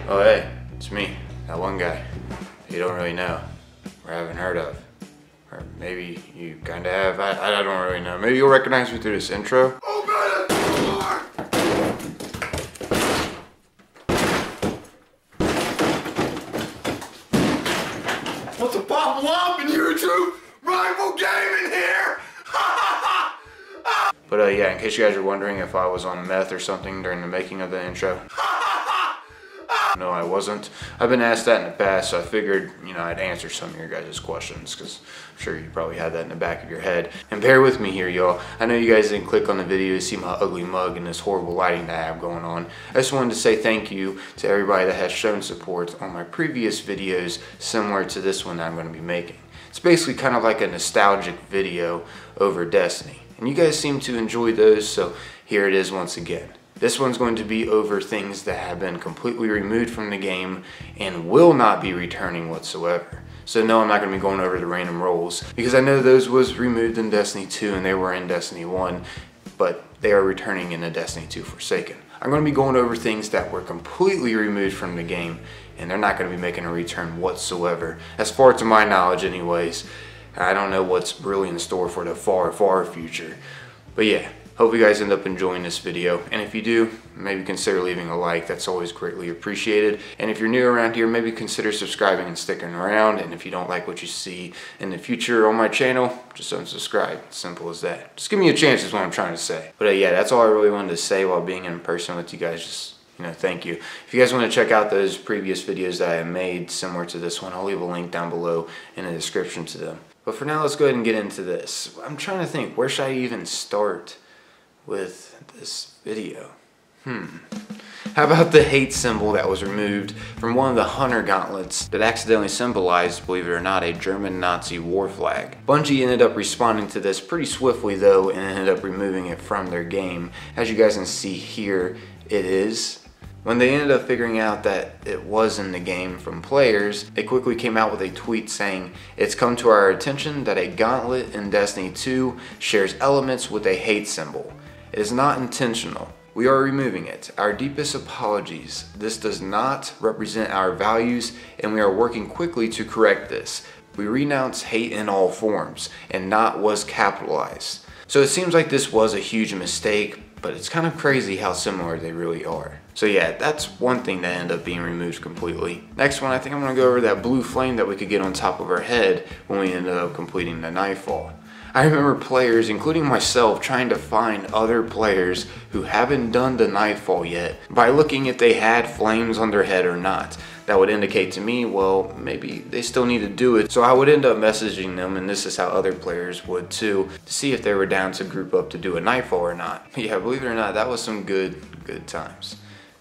Oh hey, it's me, that one guy you don't really know or haven't heard of. Or maybe you kinda have, I don't really know. Maybe you'll recognize me through this intro. Open the door! What's a pop womp in YouTube? Rival Gaming here! But yeah, in case you guys are wondering if I was on meth or something during the making of the intro. No, I wasn't. I've been asked that in the past, so I figured, I'd answer some of your guys' questions, because I'm sure you probably had that in the back of your head. And bear with me here, y'all. I know you guys didn't click on the video to see my ugly mug and this horrible lighting that I have going on. I just wanted to say thank you to everybody that has shown support on my previous videos similar to this one that I'm going to be making. It's basically kind of like a nostalgic video over Destiny. And you guys seem to enjoy those, so here it is once again. This one's going to be over things that have been completely removed from the game and will not be returning whatsoever. So no, I'm not going to be going over the random roles because I know those was removed in Destiny 2 and they were in Destiny 1, but they are returning in the Destiny 2 Forsaken. I'm going to be going over things that were completely removed from the game and they're not going to be making a return whatsoever. As far to my knowledge anyways. I don't know what's really in store for the far, far future. But yeah. Hope you guys end up enjoying this video, and if you do, maybe consider leaving a like. That's always greatly appreciated. And if you're new around here, maybe consider subscribing and sticking around. And if you don't like what you see in the future on my channel, just unsubscribe. Simple as that. Just give me a chance is what I'm trying to say. But yeah, that's all I really wanted to say while being in person with you guys. Just thank you. If you guys want to check out those previous videos that I have made similar to this one, I'll leave a link down below in the description to them. But for now, let's go ahead and get into this. I'm trying to think, where should I even start with this video? How about the hate symbol that was removed from one of the Hunter gauntlets that accidentally symbolized, believe it or not, a German Nazi war flag? Bungie ended up responding to this pretty swiftly though and ended up removing it from their game. As you guys can see here, it is. When they ended up figuring out that it was in the game from players, they quickly came out with a tweet saying, "It's come to our attention that a gauntlet in Destiny 2 shares elements with a hate symbol. It is not intentional. We are removing it. Our deepest apologies. This does not represent our values and we are working quickly to correct this. We renounce hate in all forms," and "not" was capitalized. So it seems like this was a huge mistake, but it's kind of crazy how similar they really are. So yeah, that's one thing that ended up being removed completely. Next one, I think I'm going to go over that blue flame that we could get on top of our head when we ended up completing the Nightfall. I remember players, including myself, trying to find other players who haven't done the Nightfall yet by looking if they had flames on their head or not. That would indicate to me, well, maybe they still need to do it. So I would end up messaging them, and this is how other players would too, to see if they were down to group up to do a Nightfall or not. But yeah, believe it or not, that was some good times.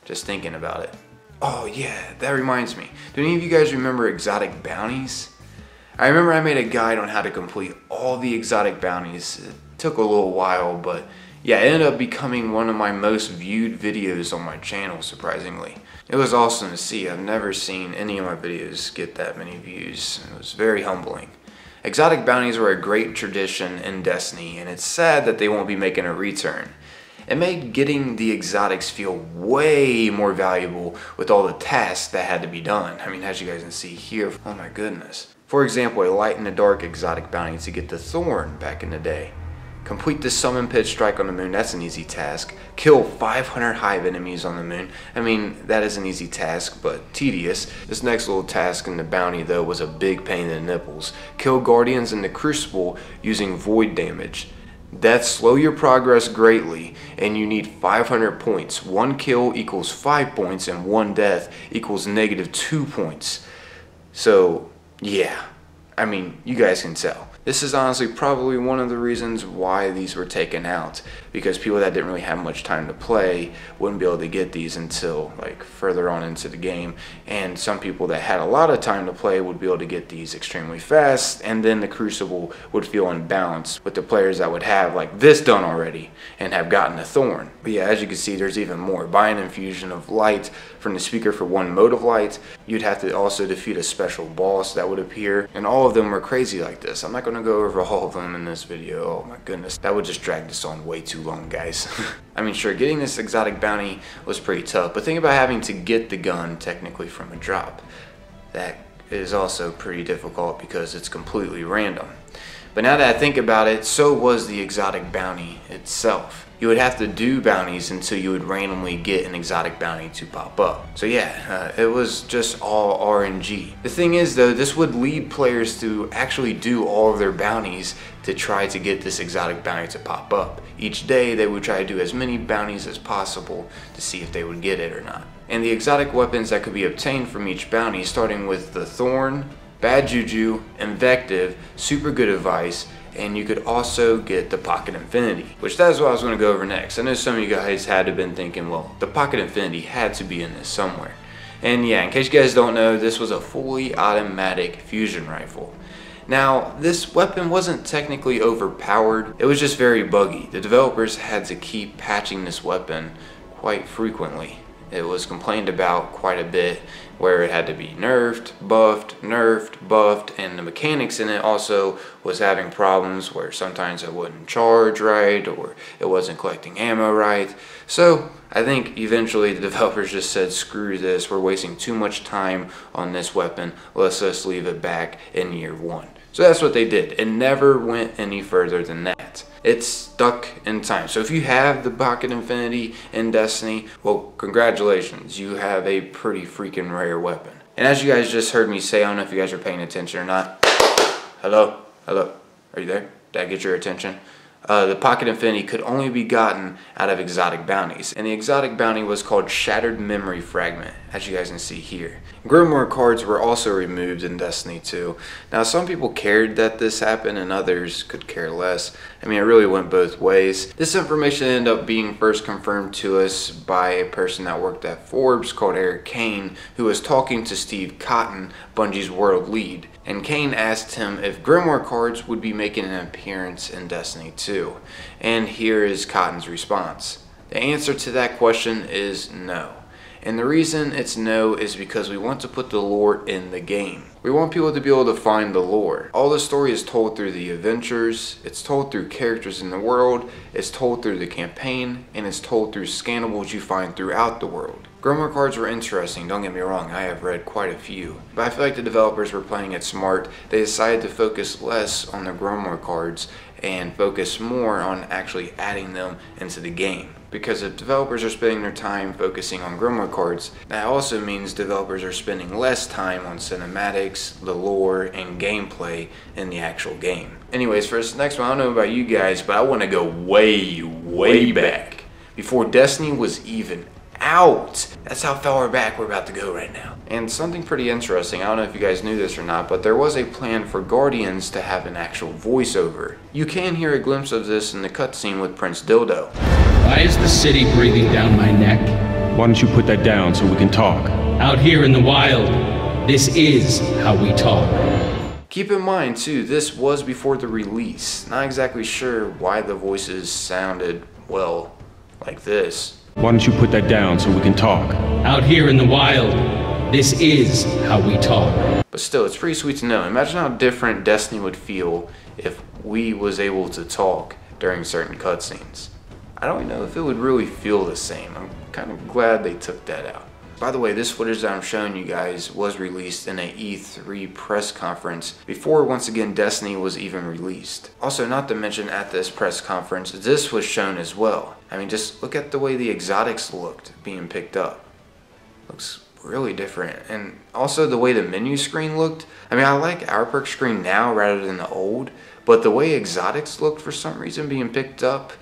Just thinking about it. Oh yeah, that reminds me. Do any of you guys remember exotic bounties? I remember I made a guide on how to complete all the exotic bounties. It took a little while, but yeah, it ended up becoming one of my most viewed videos on my channel, surprisingly. It was awesome to see. I've never seen any of my videos get that many views. It was very humbling. Exotic bounties were a great tradition in Destiny, and it's sad that they won't be making a return. It made getting the exotics feel way more valuable with all the tasks that had to be done. I mean, as you guys can see here, oh my goodness. For example, a light in the dark exotic bounty to get the Thorn back in the day. Complete the Summon Pit Strike on the moon, that's an easy task. Kill 500 hive enemies on the moon. I mean, that is an easy task, but tedious. This next little task in the bounty though was a big pain in the nipples. Kill Guardians in the Crucible using void damage. Deaths slow your progress greatly, and you need 500 points. 1 kill equals 5 points, and 1 death equals -2 points. So, yeah. I mean, you guys can tell. This is honestly probably one of the reasons why these were taken out, because people that didn't really have much time to play wouldn't be able to get these until like further on into the game, and some people that had a lot of time to play would be able to get these extremely fast, and then the Crucible would feel unbalanced with the players that would have like this done already and have gotten a Thorn. But yeah, as you can see, there's even more. Buy an infusion of light from the speaker for 1 mode of light. You'd have to also defeat a special boss that would appear, and all of them were crazy like this. I'm not going gonna go over all of them in this video. Oh my goodness, that would just drag this on way too long, guys. I mean, sure, getting this exotic bounty was pretty tough, but think about having to get the gun technically from a drop. That is also pretty difficult because it's completely random. But now that I think about it, so was the exotic bounty itself. You would have to do bounties until you would randomly get an exotic bounty to pop up. So yeah, it was just all RNG. The thing is though, this would lead players to actually do all of their bounties to try to get this exotic bounty to pop up. Each day they would try to do as many bounties as possible to see if they would get it or not. And the exotic weapons that could be obtained from each bounty, starting with the Thorn, Bad Juju, Invective, Super Good Advice, and you could also get the Pocket Infinity, which that is what I was going to go over next. I know some of you guys had to have been thinking, well, the Pocket Infinity had to be in this somewhere. And yeah, in case you guys don't know, this was a fully automatic fusion rifle. Now, this weapon wasn't technically overpowered, it was just very buggy. The developers had to keep patching this weapon quite frequently. It was complained about quite a bit, where it had to be nerfed, buffed, and the mechanics in it also was having problems where sometimes it wouldn't charge right or it wasn't collecting ammo right. So I think eventually the developers just said, screw this, we're wasting too much time on this weapon, let's just leave it back in year one. So that's what they did. It never went any further than that. It's stuck in time. So if you have the Pocket Infinity in Destiny, well, congratulations, you have a pretty freaking rare weapon. And as you guys just heard me say, I don't know if you guys are paying attention or not. Hello? Hello? Are you there? Did I get your attention? The Pocket Infinity could only be gotten out of exotic bounties, and the exotic bounty was called Shattered Memory Fragment, as you guys can see here. Grimoire cards were also removed in Destiny 2. Now some people cared that this happened and others could care less. I mean, it really went both ways. This information ended up being first confirmed to us by a person that worked at Forbes called Eric Kane, who was talking to Steve Cotton, Bungie's world lead. And Kane asked him if Grimoire cards would be making an appearance in Destiny 2. And here is Cotton's response. The answer to that question is no. And the reason it's no is because we want to put the lore in the game. We want people to be able to find the lore. All the story is told through the adventures, it's told through characters in the world, it's told through the campaign, and it's told through scannables you find throughout the world. Grimoire cards were interesting, don't get me wrong, I have read quite a few. But I feel like the developers were playing it smart. They decided to focus less on the Grimoire cards and focus more on actually adding them into the game. Because if developers are spending their time focusing on Grimoire cards, that also means developers are spending less time on cinematics, the lore, and gameplay in the actual game. Anyways, for this next one, I don't know about you guys, but I want to go way back. Before Destiny was even out. That's how far back we're about to go right now. And something pretty interesting, I don't know if you guys knew this or not, but there was a plan for Guardians to have an actual voiceover. You can hear a glimpse of this in the cutscene with Prince Dildo. Why is the city breathing down my neck? Why don't you put that down so we can talk? Out here in the wild, this is how we talk. Keep in mind too, this was before the release. Not exactly sure why the voices sounded, well, like this. Why don't you put that down so we can talk? Out here in the wild, this is how we talk. But still, it's pretty sweet to know. Imagine how different Destiny would feel if we was able to talk during certain cutscenes. I don't know if it would really feel the same. I'm kind of glad they took that out. By the way, this footage that I'm showing you guys was released in a E3 press conference before, once again, Destiny was even released. Also, not to mention at this press conference, this was shown as well. I mean, just look at the way the exotics looked being picked up. Looks really different. And also the way the menu screen looked. I mean, I like our perk screen now rather than the old, but the way exotics looked for some reason being picked up,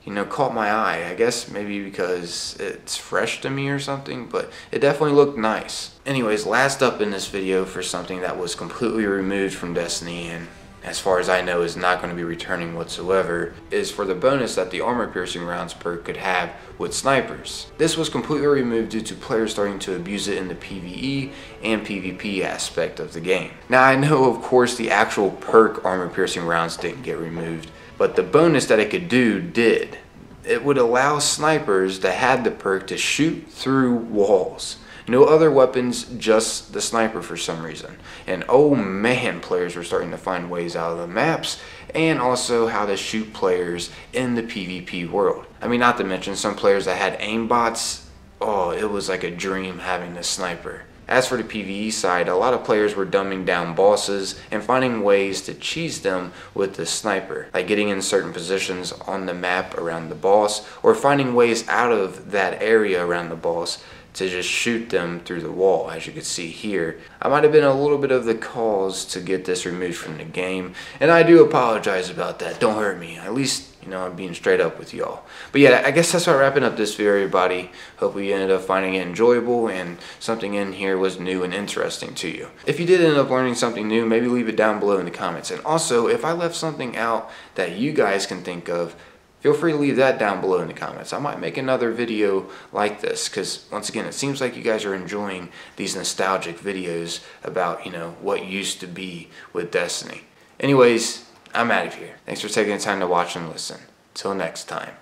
you know, caught my eye. I guess maybe because it's fresh to me or something, but it definitely looked nice. Anyways, last up in this video for something that was completely removed from Destiny and as far as I know is not going to be returning whatsoever, is for the bonus that the armor piercing rounds perk could have with snipers. This was completely removed due to players starting to abuse it in the PvE and PvP aspect of the game. Now I know of course the actual perk armor piercing rounds didn't get removed, but the bonus that it could do did. It would allow snipers that had the perk to shoot through walls. No other weapons, just the sniper for some reason. And oh man, players were starting to find ways out of the maps and also how to shoot players in the PvP world. I mean, not to mention some players that had aimbots. Oh, it was like a dream having the sniper. As for the PvE side, a lot of players were dumbing down bosses and finding ways to cheese them with the sniper, like getting in certain positions on the map around the boss, or finding ways out of that area around the boss to just shoot them through the wall. As you can see here, I might have been a little bit of the cause to get this removed from the game, and I do apologize about that. Don't hurt me. At least, you know, I'm being straight up with y'all. But yeah, I guess that's why wrapping up this video, everybody. Hope we ended up finding it enjoyable and something in here was new and interesting to you. If you did end up learning something new, maybe leave it down below in the comments. And also, if I left something out that you guys can think of, feel free to leave that down below in the comments. I might make another video like this because, once again, it seems like you guys are enjoying these nostalgic videos about, you know, what used to be with Destiny. Anyways, I'm out of here. Thanks for taking the time to watch and listen. Till next time.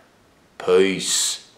Peace.